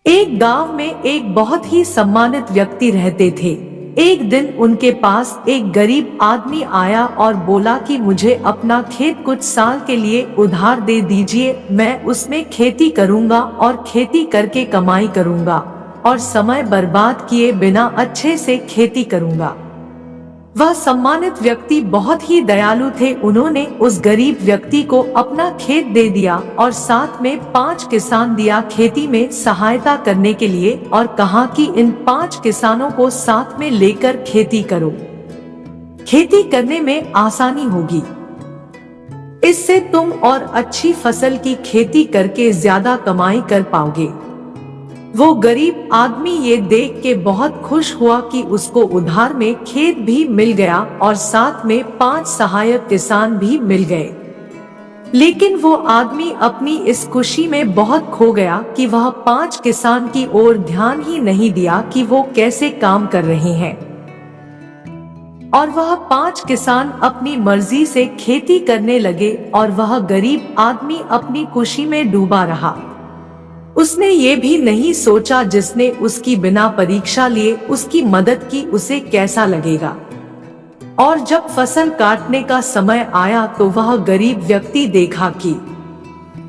एक गांव में एक बहुत ही सम्मानित व्यक्ति रहते थे। एक दिन उनके पास एक गरीब आदमी आया और बोला कि मुझे अपना खेत कुछ साल के लिए उधार दे दीजिए, मैं उसमें खेती करूंगा और खेती करके कमाई करूंगा और समय बर्बाद किए बिना अच्छे से खेती करूंगा। वह सम्मानित व्यक्ति बहुत ही दयालु थे। उन्होंने उस गरीब व्यक्ति को अपना खेत दे दिया और साथ में 5 किसान दिया खेती में सहायता करने के लिए और कहा कि इन 5 किसानों को साथ में लेकर खेती करो। खेती करने में आसानी होगी, इससे तुम और अच्छी फसल की खेती करके ज्यादा कमाई कर पाओगे। वो गरीब आदमी ये देख के बहुत खुश हुआ कि उसको उधार में खेत भी मिल गया और साथ में 5 सहायक किसान भी मिल गए। लेकिन वो आदमी अपनी इस खुशी में बहुत खो गया कि वह 5 किसान की ओर ध्यान ही नहीं दिया कि वो कैसे काम कर रहे हैं, और वह 5 किसान अपनी मर्जी से खेती करने लगे और वह गरीब आदमी अपनी खुशी में डूबा रहा। उसने ये भी नहीं सोचा जिसने उसकी बिना परीक्षा लिए उसकी मदद की उसे कैसा लगेगा। और जब फसल काटने का समय आया तो वह गरीब व्यक्ति देखा कि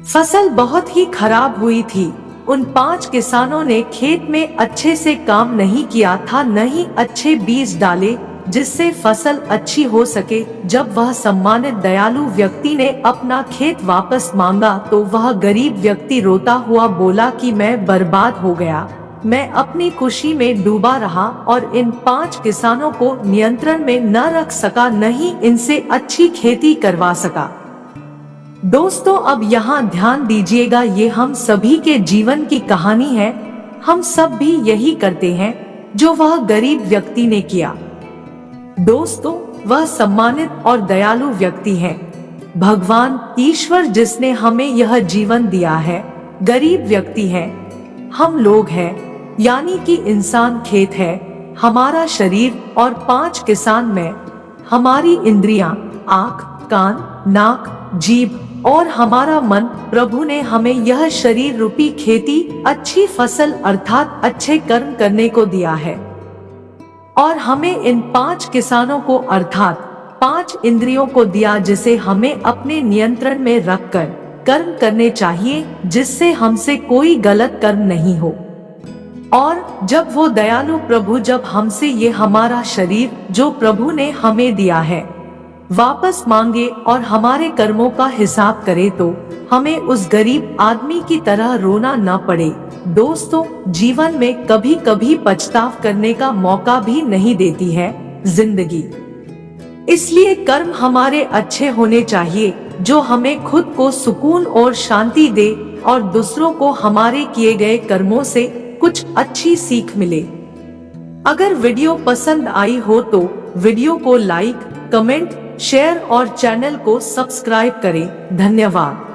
फसल बहुत ही खराब हुई थी। उन 5 किसानों ने खेत में अच्छे से काम नहीं किया था, न ही अच्छे बीज डाले जिससे फसल अच्छी हो सके। जब वह सम्मानित दयालु व्यक्ति ने अपना खेत वापस मांगा तो वह गरीब व्यक्ति रोता हुआ बोला कि मैं बर्बाद हो गया, मैं अपनी खुशी में डूबा रहा और इन 5 किसानों को नियंत्रण में न रख सका, न ही इनसे अच्छी खेती करवा सका। दोस्तों, अब यहाँ ध्यान दीजिएगा, ये हम सभी के जीवन की कहानी है। हम सब भी यही करते हैं जो वह गरीब व्यक्ति ने किया। दोस्तों, वह सम्मानित और दयालु व्यक्ति है भगवान ईश्वर जिसने हमें यह जीवन दिया है। गरीब व्यक्ति है, हम लोग हैं, यानी कि इंसान खेत है, हमारा शरीर और 5 किसान में हमारी इंद्रियां, आँख, कान, नाक, जीभ और हमारा मन। प्रभु ने हमें यह शरीर रूपी खेती, अच्छी फसल अर्थात अच्छे कर्म करने को दिया है और हमें इन 5 किसानों को अर्थात 5 इंद्रियों को दिया जिसे हमें अपने नियंत्रण में रखकर कर्म करने चाहिए, जिससे हमसे कोई गलत कर्म नहीं हो। और जब वो दयालु प्रभु जब हमसे ये हमारा शरीर जो प्रभु ने हमें दिया है वापस मांगे और हमारे कर्मों का हिसाब करे तो हमें उस गरीब आदमी की तरह रोना न पड़े। दोस्तों, जीवन में कभी कभी पछतावा करने का मौका भी नहीं देती है जिंदगी, इसलिए कर्म हमारे अच्छे होने चाहिए जो हमें खुद को सुकून और शांति दे और दूसरों को हमारे किए गए कर्मों से कुछ अच्छी सीख मिले। अगर वीडियो पसंद आई हो तो वीडियो को लाइक, कमेंट, शेयर और चैनल को सब्सक्राइब करें। धन्यवाद।